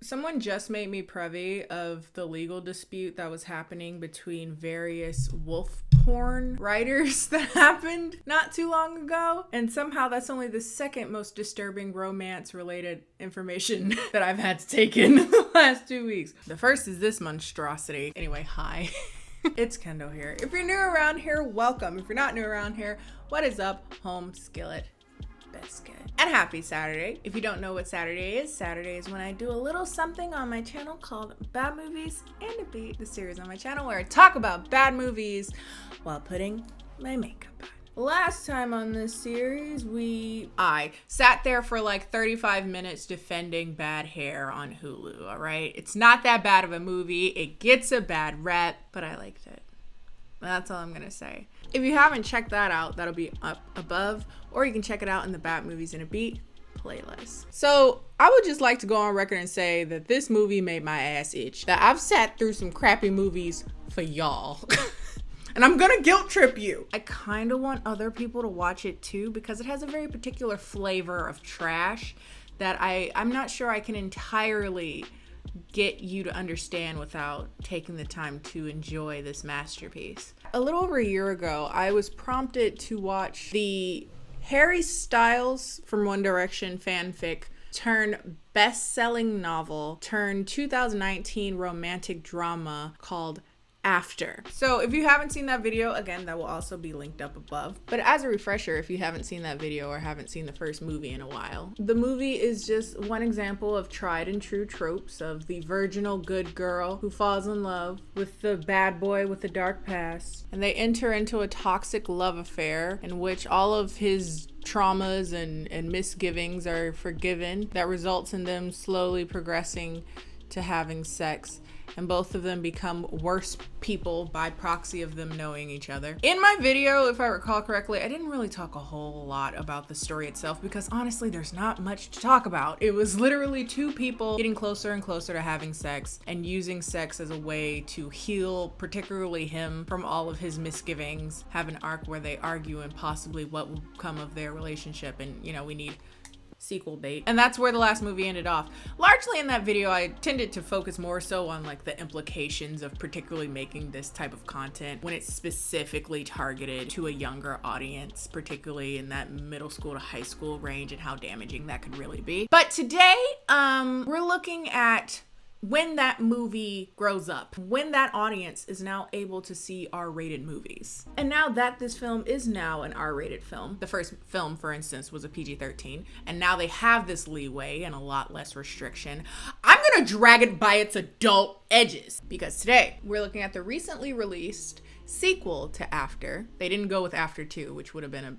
Someone just made me privy of the legal dispute that was happening between various wolf porn writers that happened not too long ago. And somehow that's only the second most disturbing romance related information that I've had to take in the last 2 weeks. The first is this monstrosity. Anyway, hi. It's Kendo here. If you're new around here, welcome. If you're not new around here, what is up, home skillet biscuit? And happy Saturday. If you don't know what Saturday is when I do a little something on my channel called Bad Movies and a Beat, the series on my channel where I talk about bad movies while putting my makeup on. Last time on this series, I sat there for like 35 minutes defending Bad Hair on Hulu, all right? It's not that bad of a movie. It gets a bad rep, but I liked it. That's all I'm gonna say. If you haven't checked that out, that'll be up above, or you can check it out in the Bad Movies in a Beat playlist. So I would just like to go on record and say that this movie made my ass itch. That I've sat through some crappy movies for y'all. And I'm gonna guilt trip you. I kind of want other people to watch it too because it has a very particular flavor of trash that I'm not sure I can entirely get you to understand without taking the time to enjoy this masterpiece. A little over a year ago, I was prompted to watch the Harry Styles from One Direction fanfic turn best-selling novel turn 2019 romantic drama called After. So if you haven't seen that video, again, that will also be linked up above. But as a refresher, if you haven't seen that video or haven't seen the first movie in a while, the movie is just one example of tried and true tropes of the virginal good girl who falls in love with the bad boy with the dark past. And they enter into a toxic love affair in which all of his traumas and misgivings are forgiven. That results in them slowly progressing to having sex. And both of them become worse people by proxy of them knowing each other. In my video, if I recall correctly, I didn't really talk a whole lot about the story itself because honestly, there's not much to talk about. It was literally two people getting closer and closer to having sex and using sex as a way to heal, particularly him, from all of his misgivings, have an arc where they argue and possibly what will come of their relationship. And, you know, we need sequel bait. And that's where the last movie ended off. Largely in that video, I tended to focus more so on like the implications of particularly making this type of content when it's specifically targeted to a younger audience, particularly in that middle school to high school range and how damaging that could really be. But today, we're looking at when that movie grows up, when that audience is now able to see R-rated movies. And now that this film is now an R-rated film, the first film, for instance, was a PG-13, and now they have this leeway and a lot less restriction, I'm gonna drag it by its adult edges. Because today, we're looking at the recently released sequel to After. They didn't go with After 2, which would have been a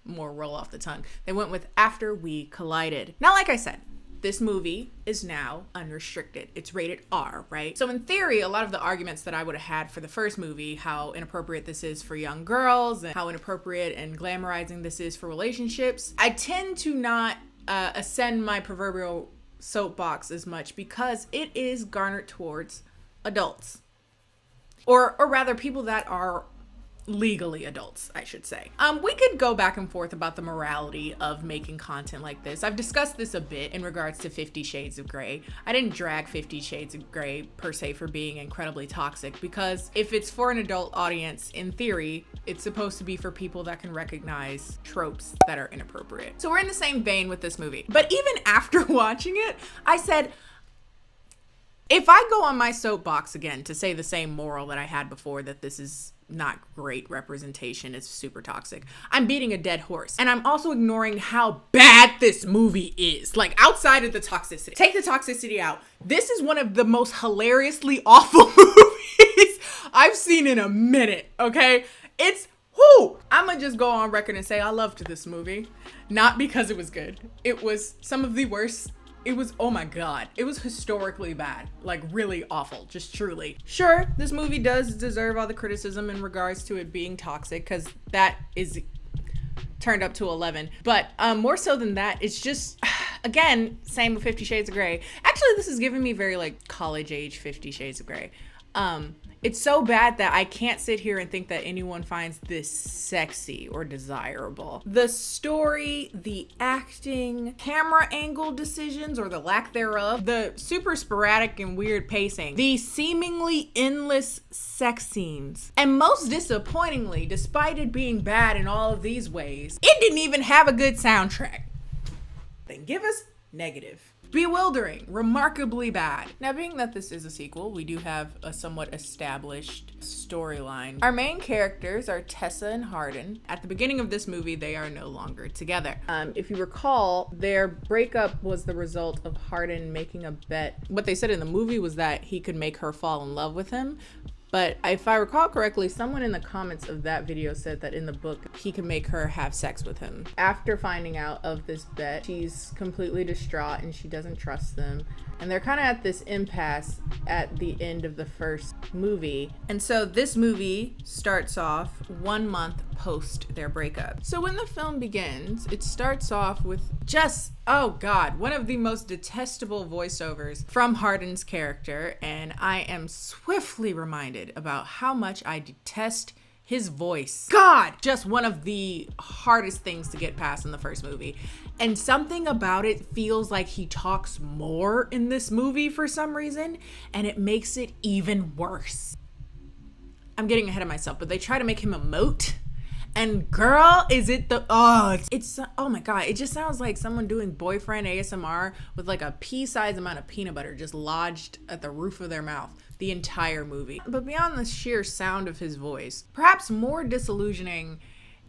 more roll off the tongue. They went with After We Collided. Now, like I said, this movie is now unrestricted. It's rated R, right? So in theory, a lot of the arguments that I would have had for the first movie, how inappropriate this is for young girls and how inappropriate and glamorizing this is for relationships, I tend to not ascend my proverbial soapbox as much because it is garnered towards adults. Or rather people that are legally adults, I should say. We could go back and forth about the morality of making content like this. I've discussed this a bit in regards to 50 Shades of Grey. I didn't drag 50 Shades of Grey per se for being incredibly toxic because if it's for an adult audience, in theory, it's supposed to be for people that can recognize tropes that are inappropriate. So we're in the same vein with this movie. But even after watching it, I said, if I go on my soapbox again to say the same moral that I had before, that this is not great representation, it's super toxic, I'm beating a dead horse. And I'm also ignoring how bad this movie is. Like, outside of the toxicity. Take the toxicity out. This is one of the most hilariously awful movies I've seen in a minute, okay? It's, I'm gonna just go on record and say I loved this movie. Not because it was good. It was some of the worst. It was, oh my God, it was historically bad, like really awful, just truly. Sure, this movie does deserve all the criticism in regards to it being toxic, because that is turned up to 11. But more so than that, it's just, again, same with 50 Shades of Grey. Actually, this is giving me very like college age 50 Shades of Grey. It's so bad that I can't sit here and think that anyone finds this sexy or desirable. The story, the acting, camera angle decisions or the lack thereof, the super sporadic and weird pacing, the seemingly endless sex scenes, and most disappointingly, despite it being bad in all of these ways, it didn't even have a good soundtrack. Then give us negative. Bewildering, remarkably bad. Now, being that this is a sequel, we do have a somewhat established storyline. Our main characters are Tessa and Hardin. At the beginning of this movie, they are no longer together. If you recall, their breakup was the result of Hardin making a bet. What they said in the movie was that he could make her fall in love with him. But if I recall correctly, someone in the comments of that video said that in the book, he could make her have sex with him. After finding out of this bet, she's completely distraught and she doesn't trust them. And they're kind of at this impasse at the end of the first movie. And so this movie starts off 1 month post their breakup. So when the film begins, it starts off with just, oh God, one of the most detestable voiceovers from Hardin's character. And I am swiftly reminded about how much I detest his voice. God, just one of the hardest things to get past in the first movie. And something about it feels like he talks more in this movie for some reason, and it makes it even worse. I'm getting ahead of myself, but they try to make him emote. And girl, is it the, it's oh my God, it just sounds like someone doing boyfriend ASMR with like a pea-sized amount of peanut butter just lodged at the roof of their mouth the entire movie. But beyond the sheer sound of his voice, perhaps more disillusioning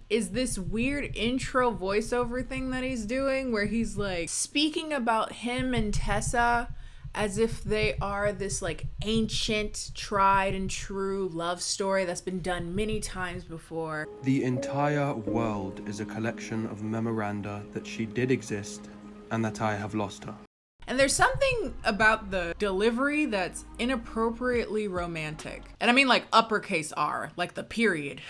is this weird intro voiceover thing that he's doing where he's like speaking about him and Tessa as if they are this like ancient, tried and true love story that's been done many times before. The entire world is a collection of memoranda that she did exist and that I have lost her. And there's something about the delivery that's inappropriately romantic. And I mean like uppercase R, like the period,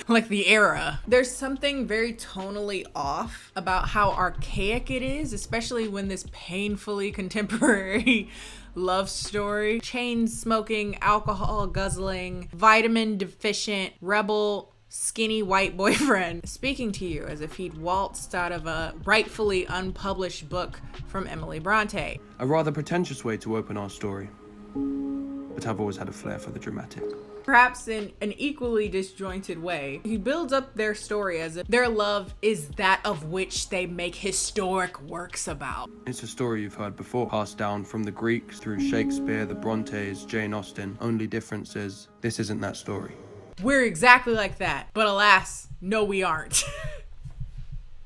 like the era. There's something very tonally off about how archaic it is, especially when this painfully contemporary love story, chain smoking, alcohol guzzling, vitamin deficient, rebel, skinny white boyfriend speaking to you as if he'd waltzed out of a rightfully unpublished book from Emily Bronte. A rather pretentious way to open our story, but I've always had a flair for the dramatic. Perhaps in an equally disjointed way, he builds up their story as if their love is that of which they make historic works about. It's a story you've heard before, passed down from the Greeks through Shakespeare, the Brontes, Jane Austen. Only difference is, this isn't that story. We're exactly like that, but alas, no we aren't.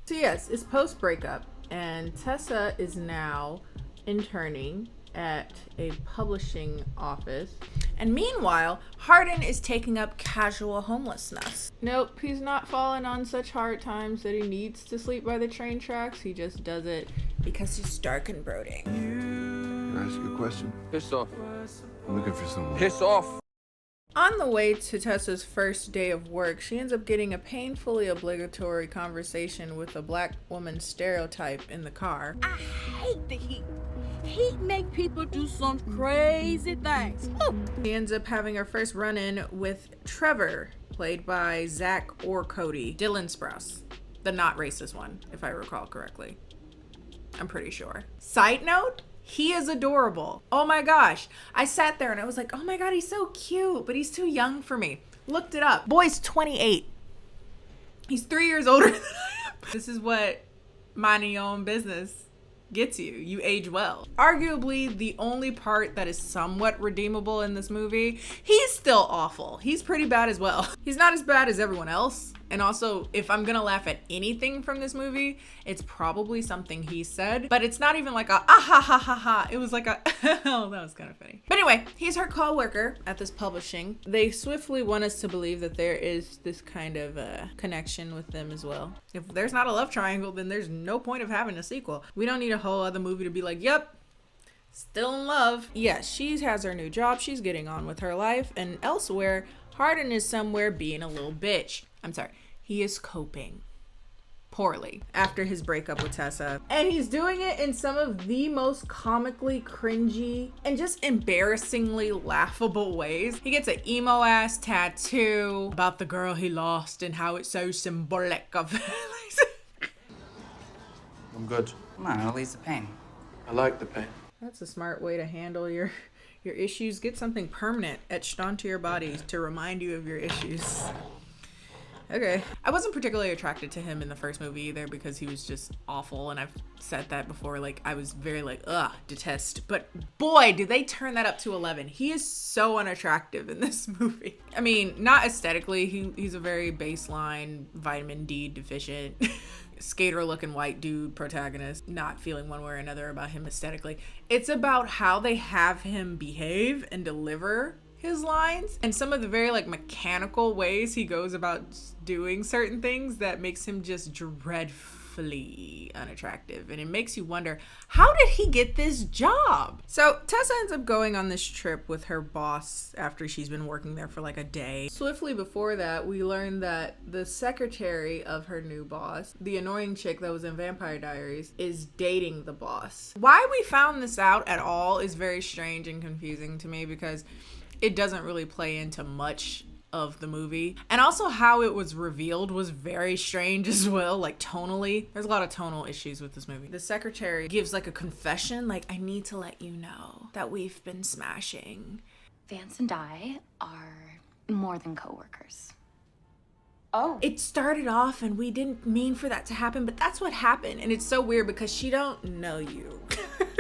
So yes, it's post-breakup, and Tessa is now interning at a publishing office. And meanwhile, Hardin is taking up casual homelessness. Nope, he's not fallen on such hard times that he needs to sleep by the train tracks. He just does it because he's dark and brooding. Can I ask you a question? Piss off. I'm looking for someone. Piss off. On the way to Tessa's first day of work, she ends up getting a painfully obligatory conversation with a black woman stereotype in the car. I hate the heat. Heat make people do some crazy things. She ends up having her first run-in with Trevor, played by Zach or Cody. Dylan Sprouse, the not racist one, if I recall correctly. I'm pretty sure. Side note, he is adorable. Oh my gosh. I sat there and I was like, oh my God, he's so cute, but he's too young for me. Looked it up. Boy's 28. He's 3 years older than I am. This is what minding your own business gets you. You age well. Arguably the only part that is somewhat redeemable in this movie, he's still awful. He's pretty bad as well. He's not as bad as everyone else. And also, if I'm gonna laugh at anything from this movie, it's probably something he said, but it's not even like a ah ha ha ha ha. It was like a oh, that was kind of funny. But anyway, he's her co-worker at this publishing. They swiftly want us to believe that there is this kind of connection with them as well. If there's not a love triangle, then there's no point of having a sequel. We don't need a whole other movie to be like, yep, still in love. Yes, she has her new job. She's getting on with her life. And elsewhere, Hardin is somewhere being a little bitch. I'm sorry. He is coping. poorly after his breakup with Tessa. And he's doing it in some of the most comically cringy and just embarrassingly laughable ways. He gets an emo ass tattoo about the girl he lost and how it's so symbolic of I'm good. Come on, it'll ease the pain. I like the pain. That's a smart way to handle your issues. Get something permanent etched onto your body to remind you of your issues. Okay. I wasn't particularly attracted to him in the first movie either because he was just awful, and I've said that before. Like, I was very like, ugh, detest. But boy, did they turn that up to 11. He is so unattractive in this movie. I mean, not aesthetically. He's a very baseline vitamin D deficient skater looking white dude protagonist. Not feeling one way or another about him aesthetically. It's about how they have him behave and deliver his lines and some of the very like mechanical ways he goes about doing certain things that makes him just dreadfully unattractive. And it makes you wonder, how did he get this job? So Tessa ends up going on this trip with her boss after she's been working there for like a day. Swiftly before that, we learn that the secretary of her new boss, the annoying chick that was in Vampire Diaries, is dating the boss. Why we found this out at all is very strange and confusing to me because it doesn't really play into much of the movie. And also how it was revealed was very strange as well, like tonally. There's a lot of tonal issues with this movie. The secretary gives like a confession, like, I need to let you know that we've been smashing. Vance and I are more than coworkers. Oh. It started off and we didn't mean for that to happen, but that's what happened. And it's so weird because she don't know you.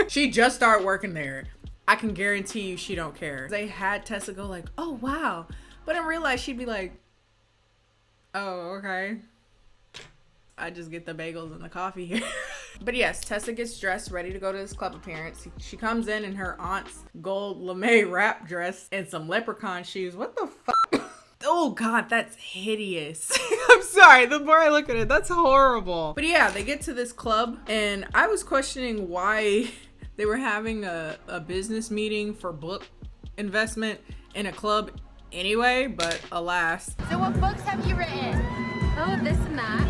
She just started working there. I can guarantee you she don't care. They had Tessa go like, oh wow. But in real life, she'd be like, oh, okay. I just get the bagels and the coffee here. But yes, Tessa gets dressed, ready to go to this club appearance. She comes in her aunt's gold lame wrap dress and some leprechaun shoes. What the fuck? Oh God, that's hideous. I'm sorry, the more I look at it, that's horrible. But yeah, they get to this club and I was questioning why they were having a business meeting for book investment in a club anyway, but alas. So what books have you written? Oh, this and that.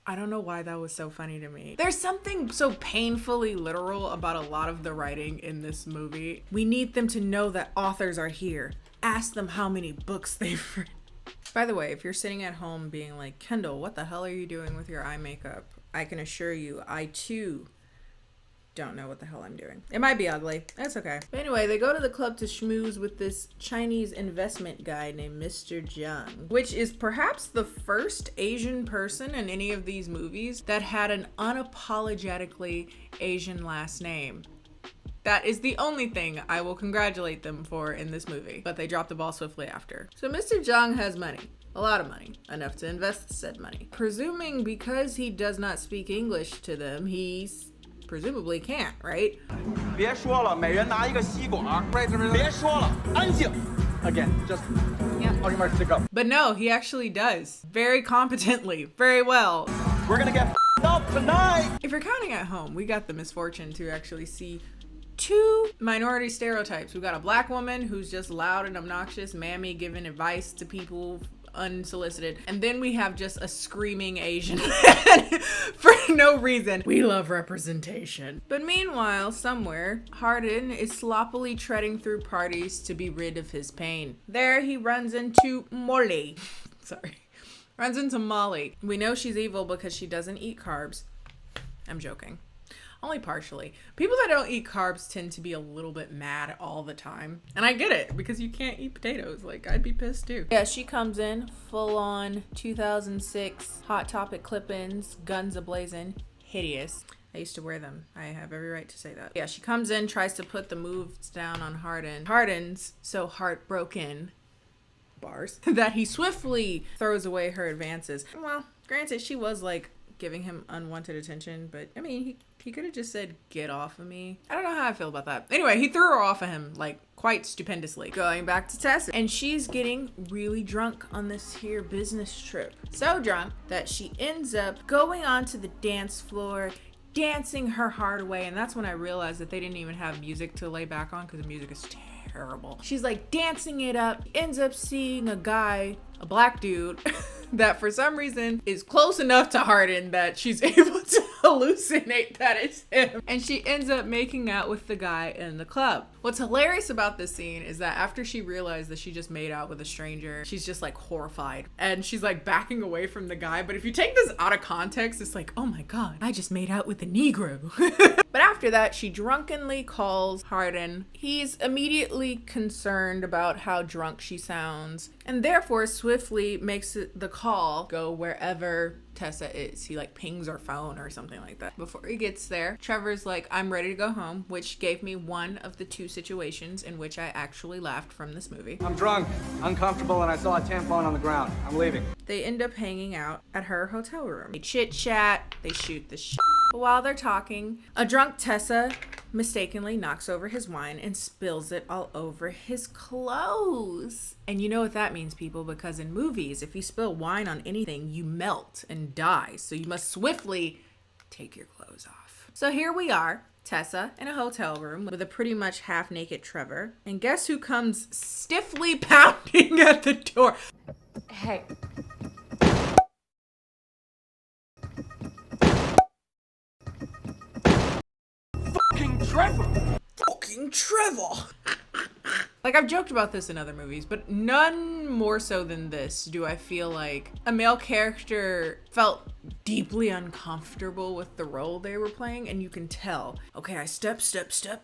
I don't know why that was so funny to me. There's something so painfully literal about a lot of the writing in this movie. We need them to know that authors are here. Ask them how many books they've written. By the way, if you're sitting at home being like, Kendall, what the hell are you doing with your eye makeup? I can assure you, I too don't know what the hell I'm doing. It might be ugly. That's okay. But anyway, they go to the club to schmooze with this Chinese investment guy named Mr. Zhang, which is perhaps the first Asian person in any of these movies that had an unapologetically Asian last name. That is the only thing I will congratulate them for in this movie, but they dropped the ball swiftly after. So Mr. Zhang has money. A lot of money, enough to invest said money. Presuming because he does not speak English to them, he's presumably can't, right? 别说了，每人拿一个吸管。别说了，安静。Again, just on your mark, stick up. But no, he actually does. Very competently, very well. We're gonna get up tonight. If you're counting at home, we got the misfortune to actually see two minority stereotypes. We got a black woman who's just loud and obnoxious, mammy giving advice to people unsolicited, and then we have just a screaming Asian man for no reason. We love representation. But meanwhile, somewhere, Hardin is sloppily treading through parties to be rid of his pain. There he runs into Molly. Runs into Molly. We know she's evil because she doesn't eat carbs. I'm joking. Only partially. People that don't eat carbs tend to be a little bit mad all the time. And I get it, because you can't eat potatoes. Like, I'd be pissed too. Yeah, she comes in full on 2006 Hot Topic clip-ins, guns a-blazing, hideous. I used to wear them. I have every right to say that. Yeah, she comes in, tries to put the moves down on Hardin. Hardin's so heartbroken, bars, that he swiftly throws away her advances. Well, granted, she was like giving him unwanted attention, but I mean, he could have just said, get off of me. I don't know how I feel about that. Anyway, he threw her off of him, like, quite stupendously. Going back to Tessa, and she's getting really drunk on this here business trip. So drunk that she ends up going onto the dance floor, dancing her heart away, and that's when I realized that they didn't even have music to lay back on because the music is terrible. She's like dancing it up, ends up seeing a guy, a black dude, that for some reason is close enough to Hardin that she's able to hallucinate that it's him. And she ends up making out with the guy in the club. What's hilarious about this scene is that after she realized that she just made out with a stranger, she's just like horrified. And she's like backing away from the guy. But if you take this out of context, it's like, oh my God, I just made out with a Negro. But after that, she drunkenly calls Hardin. He's immediately concerned about how drunk she sounds and therefore swiftly makes the call go wherever Tessa is. He like pings her phone or something like that. Before he gets there, Trevor's like, I'm ready to go home, which gave me one of the two situations in which I actually laughed from this movie. I'm drunk, uncomfortable, and I saw a tampon on the ground. I'm leaving. They end up hanging out at her hotel room. They chit chat, they shoot the shit. But while they're talking, a drunk Tessa mistakenly knocks over his wine and spills it all over his clothes. And you know what that means, people, because in movies, if you spill wine on anything, you melt and die. So you must swiftly take your clothes off. So here we are, Tessa in a hotel room with a pretty much half-naked Trevor. And guess who comes stiffly pounding at the door? Hey. Fucking Trevor! Like, I've joked about this in other movies, but none more so than this do I feel like a male character felt deeply uncomfortable with the role they were playing, and you can tell. Okay, I step,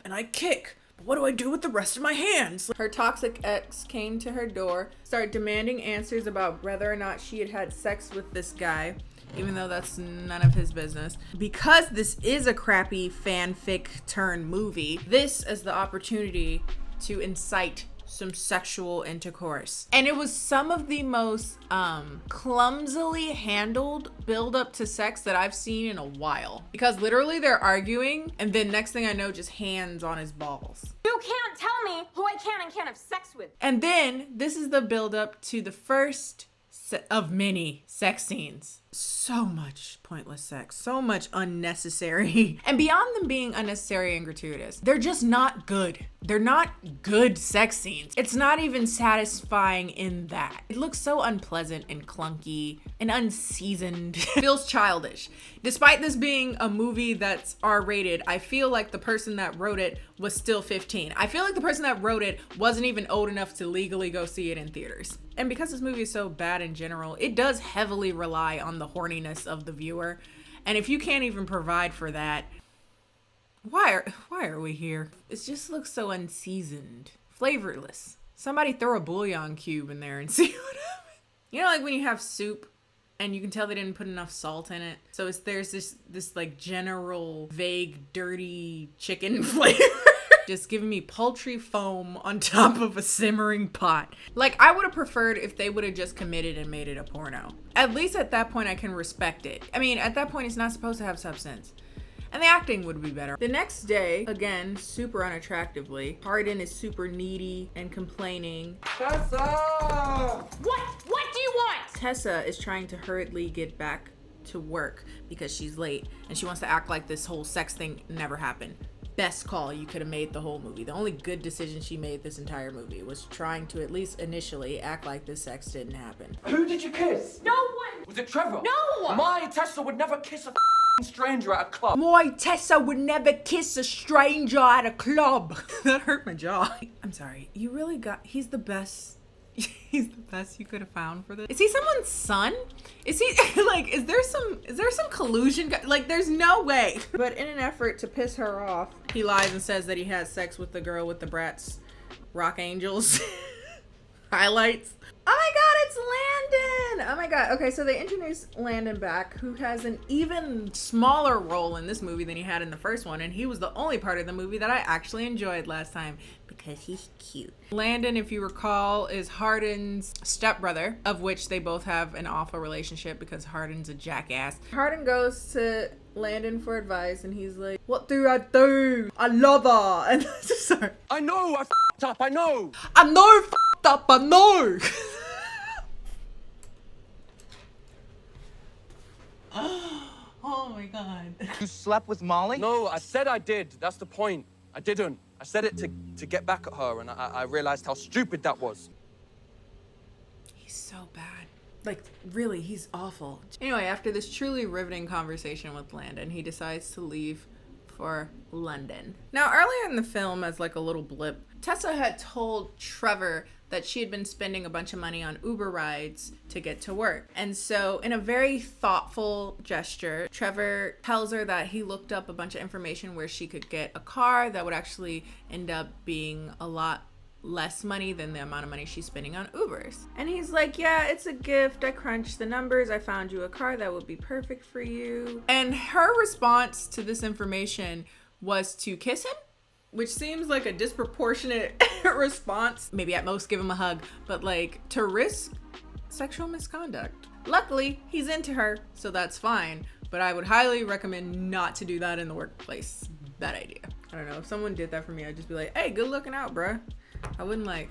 and I kick. But what do I do with the rest of my hands? Her toxic ex came to her door, started demanding answers about whether or not she had had sex with this guy, even though that's none of his business. Because this is a crappy fanfic turn movie, this is the opportunity to incite some sexual intercourse. And it was some of the most clumsily handled build up to sex that I've seen in a while. Because literally they're arguing and then next thing I know, just hands on his balls. You can't tell me who I can and can't have sex with. And then this is the build up to the first of many sex scenes. So much pointless sex, so much unnecessary. And beyond them being unnecessary and gratuitous, they're just not good. They're not good sex scenes. It's not even satisfying in that. It looks so unpleasant and clunky and unseasoned. Feels childish. Despite this being a movie that's R-rated, I feel like the person that wrote it was still 15. I feel like the person that wrote it wasn't even old enough to legally go see it in theaters. And because this movie is so bad in general, it does heavily rely on the horniness of the viewer. And if you can't even provide for that, why are we here? It just looks so unseasoned, flavorless. Somebody throw a bouillon cube in there and see what happens. You know, like when you have soup and you can tell they didn't put enough salt in it. So there's this like general vague dirty chicken flavor. Just giving me poultry foam on top of a simmering pot. Like, I would have preferred if they would have just committed and made it a porno. At least at that point, I can respect it. I mean, at that point, it's not supposed to have substance. And the acting would be better. The next day, again, super unattractively, Hardin is super needy and complaining. Tessa! What do you want? Tessa is trying to hurriedly get back to work because she's late and she wants to act like this whole sex thing never happened. Best call you could have made the whole movie. The only good decision she made this entire movie was trying to at least initially act like this sex didn't happen. Who did you kiss? No one. Was it Trevor? No. My Tessa would never kiss a stranger at a club. My Tessa would never kiss a stranger at a club. That hurt my jaw. I'm sorry. You really he's the best. He's the best you could have found for this. Is he someone's son? Is he like, is there some collusion? Like, there's no way. But in an effort to piss her off, he lies and says that he has sex with the girl with the Bratz Rock Angels highlights. Oh my God, it's Landon. Oh my God. Okay, so they introduce Landon back, who has an even smaller role in this movie than he had in the first one. And he was the only part of the movie that I actually enjoyed last time because he's cute. Landon, if you recall, is Hardin's stepbrother, of which they both have an awful relationship because Hardin's a jackass. Hardin goes to Landon for advice and he's like, what do? I love her. And sorry. I know I f***ed up, I know. I know f***ed up, I know. Oh my God. You slept with Molly? No, I said I did. That's the point. I didn't. I said it to get back at her, and I realized how stupid that was. He's so bad. Like, really, he's awful. Anyway, after this truly riveting conversation with Landon, he decides to leave for London. Now, earlier in the film, as like a little blip, Tessa had told Trevor that she had been spending a bunch of money on Uber rides to get to work. And so in a very thoughtful gesture, Trevor tells her that he looked up a bunch of information where she could get a car that would actually end up being a lot less money than the amount of money she's spending on Ubers. And he's like, yeah, it's a gift. I crunched the numbers. I found you a car that would be perfect for you. And her response to this information was to kiss him, which seems like a disproportionate response. Maybe at most give him a hug, but like to risk sexual misconduct. Luckily, he's into her, so that's fine. But I would highly recommend not to do that in the workplace. Bad idea. I don't know. If someone did that for me, I'd just be like, hey, good looking out, bruh. I wouldn't like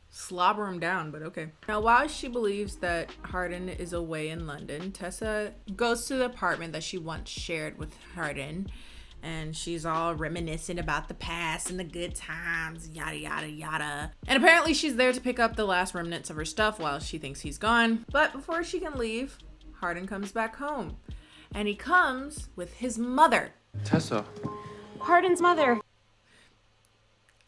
slobber him down, but okay. Now, while she believes that Hardin is away in London, Tessa goes to the apartment that she once shared with Hardin, and she's all reminiscent about the past and the good times, yada, yada, yada. And apparently she's there to pick up the last remnants of her stuff while she thinks he's gone. But before she can leave, Hardin comes back home, and he comes with his mother. Tessa. Hardin's mother.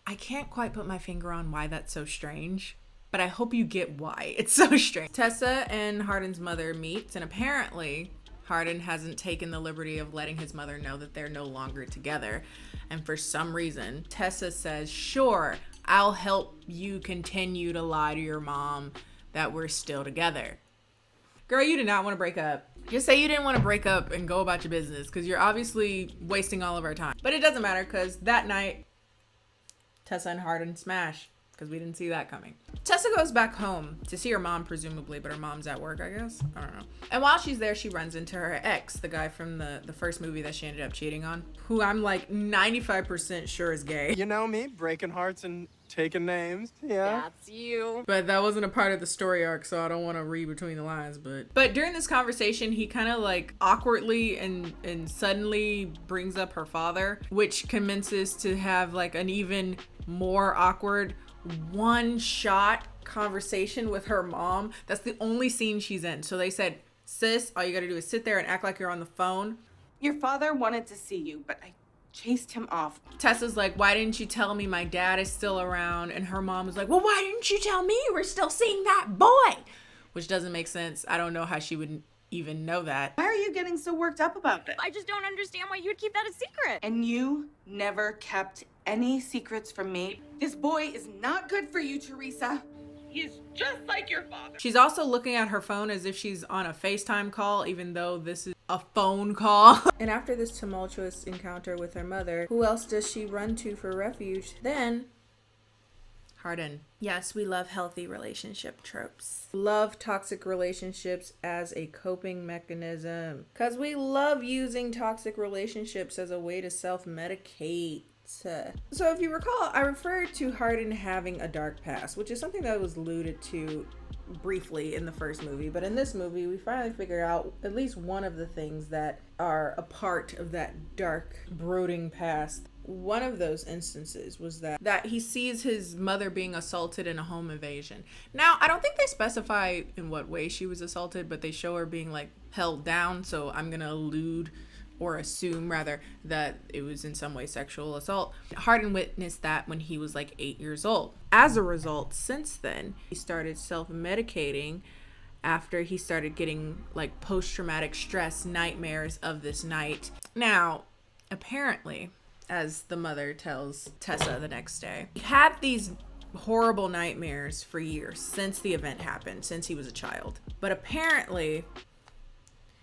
I can't quite put my finger on why that's so strange, but I hope you get why it's so strange. Tessa and Hardin's mother meet, and apparently Hardin hasn't taken the liberty of letting his mother know that they're no longer together. And for some reason, Tessa says, sure, I'll help you continue to lie to your mom that we're still together. Girl, you did not want to break up. Just say you didn't want to break up and go about your business, because you're obviously wasting all of our time. But it doesn't matter, because that night, Tessa and Hardin smash, because we didn't see that coming. Tessa goes back home to see her mom, presumably, but her mom's at work, I guess. I don't know. And while she's there, she runs into her ex, the guy from the first movie that she ended up cheating on, who I'm like 95% sure is gay. You know me, breaking hearts and taking names. Yeah. That's you. But that wasn't a part of the story arc, so I don't want to read between the lines. But during this conversation, he kind of like awkwardly and suddenly brings up her father, which commences to have like an even more awkward one-shot conversation with her mom. That's the only scene she's in. So they said, sis, all you gotta do is sit there and act like you're on the phone. Your father wanted to see you, but I chased him off. Tessa's like, why didn't you tell me my dad is still around? And her mom was like, well, why didn't you tell me you were still seeing that boy? Which doesn't make sense. I don't know how she would even know that. Why are you getting so worked up about this? I just don't understand why you would keep that a secret. And you never kept any secrets from me. This boy is not good for you, Teresa. He's just like your father. She's also looking at her phone as if she's on a FaceTime call, even though this is a phone call. And after this tumultuous encounter with her mother, who else does she run to for refuge? Then Hardin. Yes, we love healthy relationship tropes. Love toxic relationships as a coping mechanism. Because we love using toxic relationships as a way to self-medicate. So if you recall, I referred to Hardin having a dark past, which is something that was alluded to briefly in the first movie. But in this movie, we finally figure out at least one of the things that are a part of that dark, brooding past. One of those instances was that he sees his mother being assaulted in a home invasion. Now, I don't think they specify in what way she was assaulted, but they show her being like held down. So I'm going to allude or assume rather that it was in some way sexual assault. Hardin witnessed that when he was like 8 years old. As a result, since then, he started self-medicating after he started getting like post-traumatic stress nightmares of this night. Now, apparently, as the mother tells Tessa the next day, he had these horrible nightmares for years since the event happened, since he was a child. But apparently,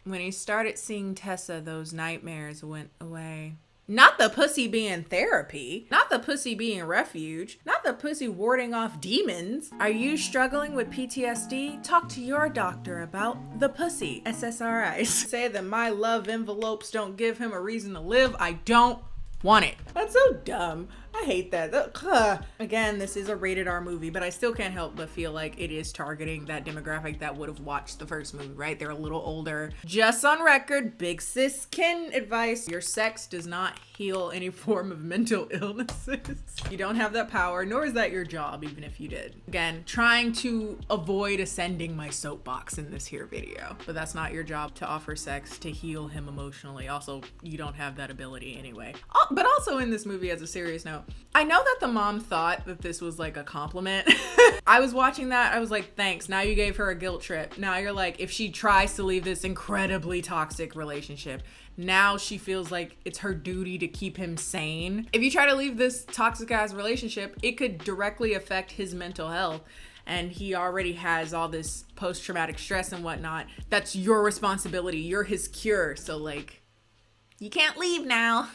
when he started seeing Tessa, those nightmares went away. Not the pussy being therapy, not the pussy being refuge, not the pussy warding off demons. Are you struggling with PTSD? Talk to your doctor about the pussy. SSRIs. Say that my love envelopes don't give him a reason to live. I don't want it. That's so dumb. I hate that. Ugh. Again, this is a rated R movie, but I still can't help but feel like it is targeting that demographic that would have watched the first movie, right? They're a little older. Just on record, big sis Ken advice, your sex does not heal any form of mental illnesses. You don't have that power, nor is that your job, even if you did. Again, trying to avoid ascending my soapbox in this here video, but that's not your job to offer sex to heal him emotionally. Also, you don't have that ability anyway. Oh, but also in this movie, as a serious note, I know that the mom thought that this was like a compliment. I was watching that, I was like, thanks, now you gave her a guilt trip. Now you're like, if she tries to leave this incredibly toxic relationship, now she feels like it's her duty to keep him sane. If you try to leave this toxic ass relationship, it could directly affect his mental health. And he already has all this post-traumatic stress and whatnot. That's your responsibility. You're his cure. So like, you can't leave now.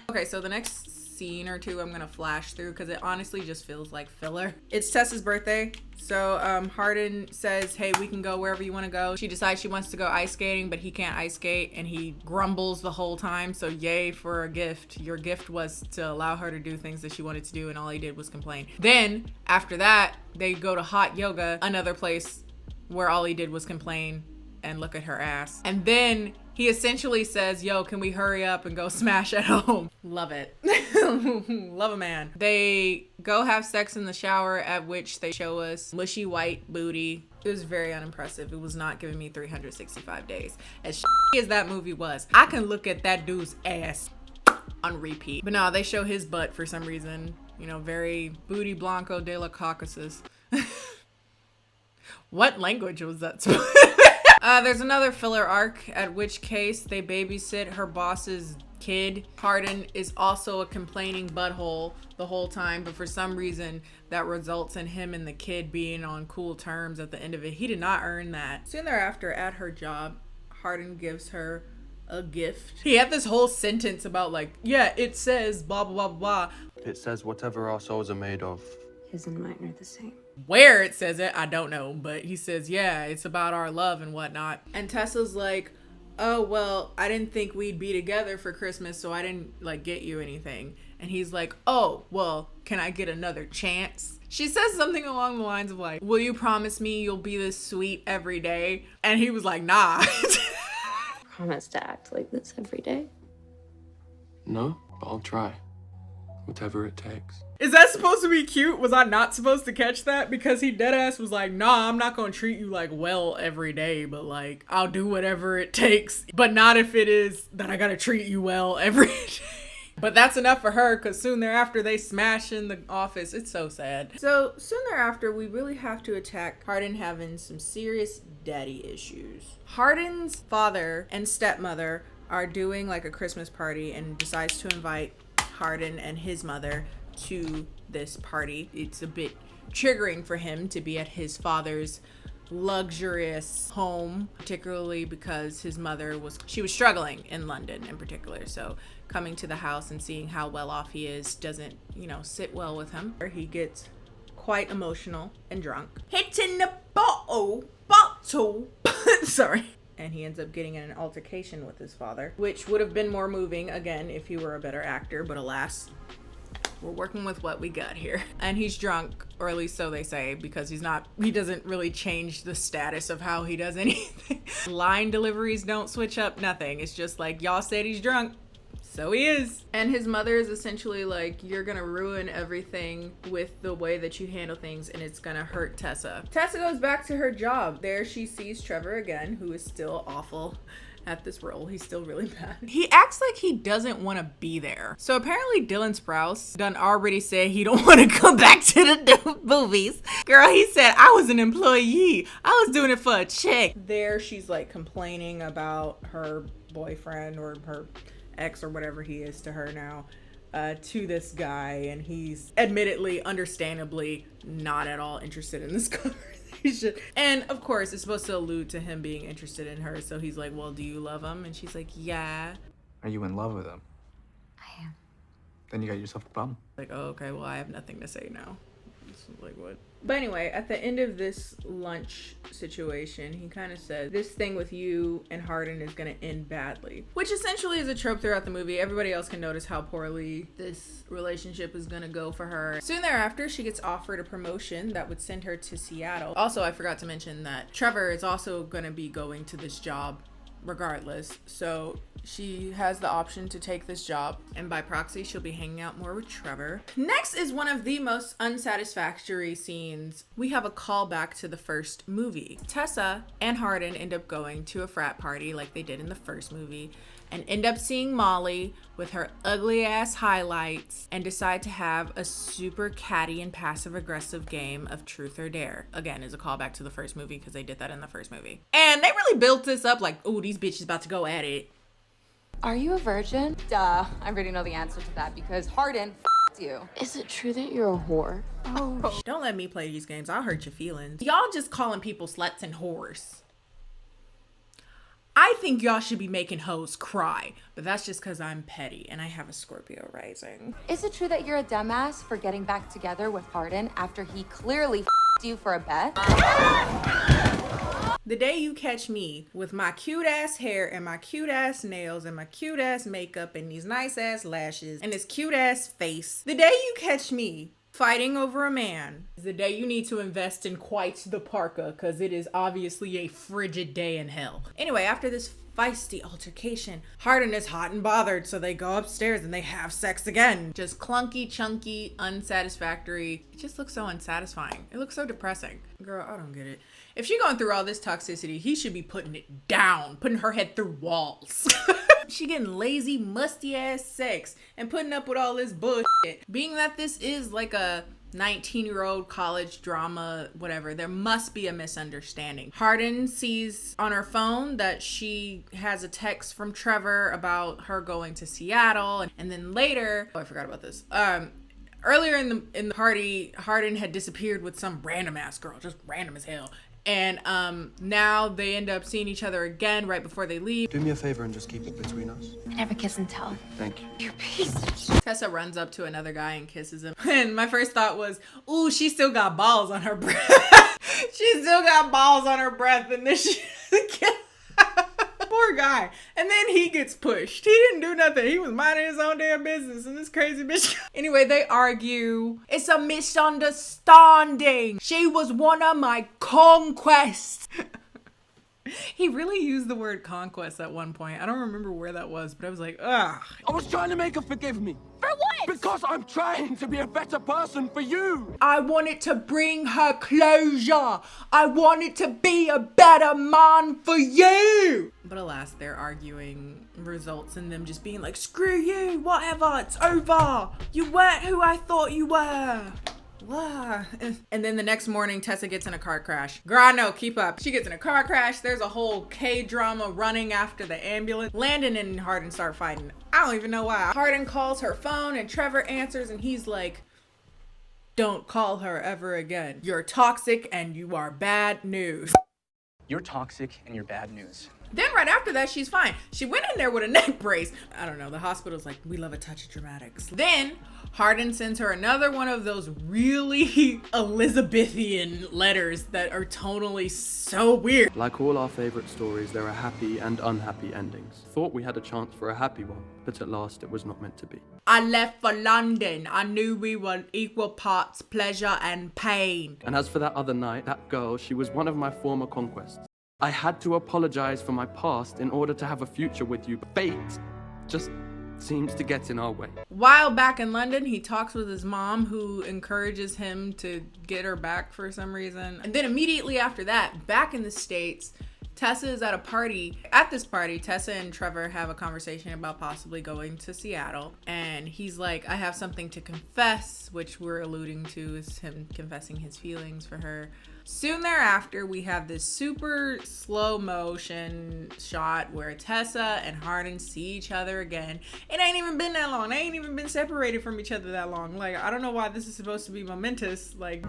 Okay, so the next scene or two I'm gonna flash through because it honestly just feels like filler. It's Tessa's birthday. So Hardin says, hey, we can go wherever you want to go. She decides she wants to go ice skating, but he can't ice skate, and he grumbles the whole time. So yay for a gift. Your gift was to allow her to do things that she wanted to do, and all he did was complain. Then after that, they go to hot yoga, another place where all he did was complain and look at her ass. And then he essentially says, yo, can we hurry up and go smash at home? Love it. Love a man. They go have sex in the shower, at which they show us mushy white booty. It was very unimpressive. It was not giving me 365 days. As as that movie was, I can look at that dude's ass on repeat. But no, they show his butt for some reason. You know, very booty blanco de la Caucasus. What language was that? There's another filler arc, at which case they babysit her boss's kid. Hardin is also a complaining butthole the whole time, but for some reason that results in him and the kid being on cool terms at the end of it. He did not earn that. Soon thereafter, at her job, Hardin gives her a gift. He had this whole sentence about like, yeah, it says blah, blah, blah, blah. It says whatever our souls are made of. His and mine are the same. Where it says it, I don't know, but he says, yeah, it's about our love and whatnot. And Tessa's like, oh, well, I didn't think we'd be together for Christmas, so I didn't like get you anything. And he's like, oh, well, can I get another chance? She says something along the lines of like, will you promise me you'll be this sweet every day? And he was like, nah. Promise to act like this every day. No, but I'll try. Whatever it takes. Is that supposed to be cute? Was I not supposed to catch that? Because he deadass was like, nah, I'm not gonna treat you like well every day, but like, I'll do whatever it takes. But not if it is that I gotta treat you well every day. But that's enough for her, because soon thereafter they smash in the office. It's so sad. So soon thereafter, we really have to attack Hardin having some serious daddy issues. Hardin's father and stepmother are doing like a Christmas party and decides to invite Hardin and his mother to this party. It's a bit triggering for him to be at his father's luxurious home, particularly because his mother was struggling in London in particular. So coming to the house and seeing how well off he is doesn't, you know, sit well with him. He gets quite emotional and drunk, hitting the bottle. Sorry. And he ends up getting in an altercation with his father, which would have been more moving, again, if he were a better actor, but alas, we're working with what we got here. And he's drunk, or at least so they say, because he doesn't really change the status of how he does anything. Line deliveries don't switch up, nothing. It's just like, y'all said he's drunk, so he is. And his mother is essentially like, you're gonna ruin everything with the way that you handle things, and it's gonna hurt Tessa. Tessa goes back to her job. There she sees Trevor again, who is still awful at this role. He's still really bad. He acts like he doesn't want to be there. So apparently Dylan Sprouse done already said he don't want to come back to the movies. Girl, he said, I was an employee. I was doing it for a check. There she's like complaining about her boyfriend or her ex or whatever he is to her now, to this guy, and he's admittedly, understandably, not at all interested in this conversation. And of course, it's supposed to allude to him being interested in her, so he's like, well, do you love him? And she's like, yeah. Are you in love with him? I am. Then you got yourself a problem. Like, oh, okay, well, I have nothing to say now. It's like, what? But anyway, at the end of this lunch situation, he kind of said, this thing with you and Hardin is going to end badly. Which essentially is a trope throughout the movie. Everybody else can notice how poorly this relationship is going to go for her. Soon thereafter, she gets offered a promotion that would send her to Seattle. Also, I forgot to mention that Trevor is also going to be going to this job regardless. So she has the option to take this job, and by proxy she'll be hanging out more with Trevor. Next is one of the most unsatisfactory scenes. We have a callback to the first movie. Tessa and Hardin end up going to a frat party like they did in the first movie, and end up seeing Molly with her ugly ass highlights, and decide to have a super catty and passive aggressive game of truth or dare. Again, is a callback to the first movie because they did that in the first movie. And they really built this up like, oh, these bitches about to go at it. Are you a virgin? Duh, I already know the answer to that because Hardin f***ed you. Is it true that you're a whore? Oh, don't let me play these games. I'll hurt your feelings. Y'all just calling people sluts and whores. I think y'all should be making hoes cry, but that's just because I'm petty and I have a Scorpio rising. Is it true that you're a dumbass for getting back together with Hardin after he clearly f***ed you for a bet? The day you catch me with my cute ass hair and my cute ass nails and my cute ass makeup and these nice ass lashes and this cute ass face, the day you catch me fighting over a man is the day you need to invest in quite the parka, because it is obviously a frigid day in hell. Anyway, after this feisty altercation, Hardin is hot and bothered, so they go upstairs and they have sex again. Just clunky, chunky, unsatisfactory. It just looks so unsatisfying. It looks so depressing. Girl, I don't get it. If she's going through all this toxicity, he should be putting it down, putting her head through walls. She getting lazy, musty ass sex and putting up with all this bullshit. Being that this is like a 19-year-old college drama, whatever, there must be a misunderstanding. Hardin sees on her phone that she has a text from Trevor about her going to Seattle, and then later, oh, I forgot about this. Earlier in the party, Hardin had disappeared with some random ass girl, just random as hell. And now they end up seeing each other again right before they leave. Do me a favor and just keep it between us. I never kiss and tell. Thank you. You piece of shit. Tessa runs up to another guy and kisses him. And my first thought was, ooh, she still got balls on her breath. She still got balls on her breath, and then she poor guy. And then he gets pushed. He didn't do nothing. He was minding his own damn business, and this crazy bitch. Anyway, they argue. It's a misunderstanding. She was one of my conquests. He really used the word conquest at one point. I don't remember where that was, but I was like, ugh. I was trying to make her forgive me. For what? Because I'm trying to be a better person for you. I wanted to bring her closure. I wanted to be a better man for you. But alas, their arguing results in them just being like, screw you, whatever, it's over. You weren't who I thought you were. Wow. And then the next morning, Tessa gets in a car crash. Girl, I know, keep up. She gets in a car crash. There's a whole K-drama running after the ambulance. Landon and Hardin start fighting. I don't even know why. Hardin calls her phone and Trevor answers and he's like, don't call her ever again. You're toxic and you are bad news. You're toxic and you're bad news. Then right after that, she's fine. She went in there with a neck brace. I don't know, the hospital's like, we love a touch of dramatics. Then Hardin sends her another one of those really Elizabethan letters that are tonally so weird. Like all our favourite stories, there are happy and unhappy endings. Thought we had a chance for a happy one, but at last it was not meant to be. I left for London. I knew we were equal parts pleasure and pain. And as for that other night, that girl, she was one of my former conquests. I had to apologize for my past in order to have a future with you. Fate just seems to get in our way. While back in London, he talks with his mom, who encourages him to get her back for some reason. And then immediately after that, back in the States, Tessa is at a party. At this party, Tessa and Trevor have a conversation about possibly going to Seattle. And he's like, I have something to confess, which we're alluding to is him confessing his feelings for her. Soon thereafter, we have this super slow motion shot where Tessa and Hardin see each other again. It ain't even been that long. They ain't even been separated from each other that long. Like, I don't know why this is supposed to be momentous. Like,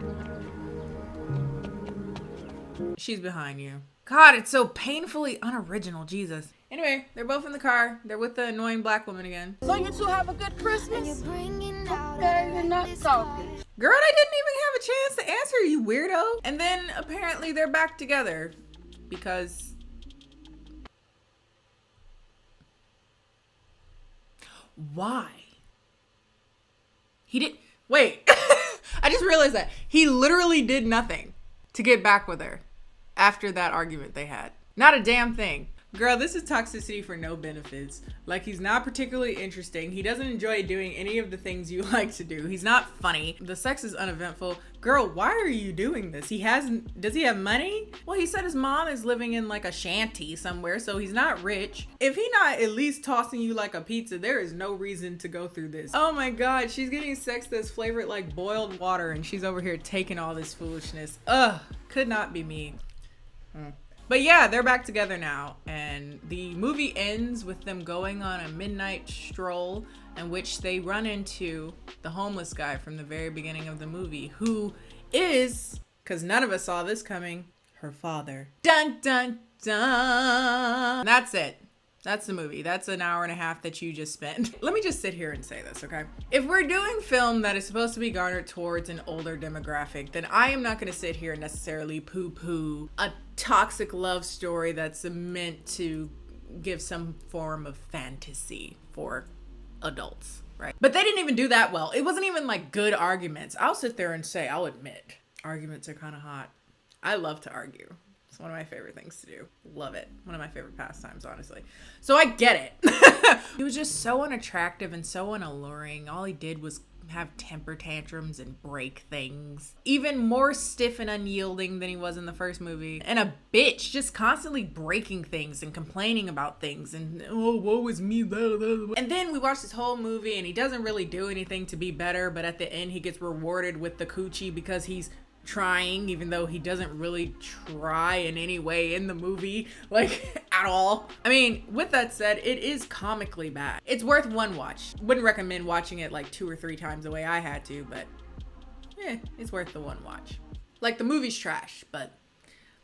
she's behind you. God, it's so painfully unoriginal, Jesus. Anyway, they're both in the car. They're with the annoying black woman again. So you two have a good Christmas? Okay, you're not talking. Girl, I didn't even have a chance to answer, you weirdo. And then apparently they're back together because... Why? He did... Wait. I just realized that. He literally did nothing to get back with her after that argument they had. Not a damn thing. Girl, this is toxicity for no benefits. Like, he's not particularly interesting. He doesn't enjoy doing any of the things you like to do. He's not funny. The sex is uneventful. Girl, why are you doing this? Does he have money? Well, he said his mom is living in like a shanty somewhere, so he's not rich. If he not at least tossing you like a pizza, there is no reason to go through this. Oh my God, she's getting sex that's flavored like boiled water and she's over here taking all this foolishness. Ugh, could not be me. But yeah, they're back together now, and the movie ends with them going on a midnight stroll in which they run into the homeless guy from the very beginning of the movie, who is, because none of us saw this coming, her father. Dun dun dun! That's it. That's the movie. That's an hour and a half that you just spent. Let me just sit here and say this, okay? If we're doing film that is supposed to be garnered towards an older demographic, then I am not gonna sit here and necessarily poo-poo a toxic love story that's meant to give some form of fantasy for adults, right? But they didn't even do that well. It wasn't even like good arguments. I'll sit there and say, I'll admit, arguments are kind of hot. I love to argue. It's one of my favorite things to do. Love it. One of my favorite pastimes, honestly. So I get it. He was just so unattractive and so unalluring. All he did was have temper tantrums and break things. Even more stiff and unyielding than he was in the first movie. And a bitch, just constantly breaking things and complaining about things and, oh, woe is me, blah, blah, blah. And then we watch this whole movie and he doesn't really do anything to be better, but at the end he gets rewarded with the coochie because he's trying, even though he doesn't really try in any way in the movie, like at all. I mean, with that said, it is comically bad. It's worth one watch. Wouldn't recommend watching it like 2 or 3 times the way I had to, but it's worth the one watch. Like, the movie's trash, but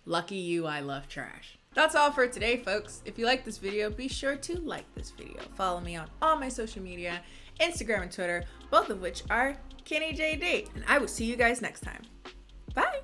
lucky you, I love trash. That's all for today, folks. If you like this video, be sure to like this video. Follow me on all my social media, Instagram and Twitter, both of which are KennieJD. And I will see you guys next time. Bye.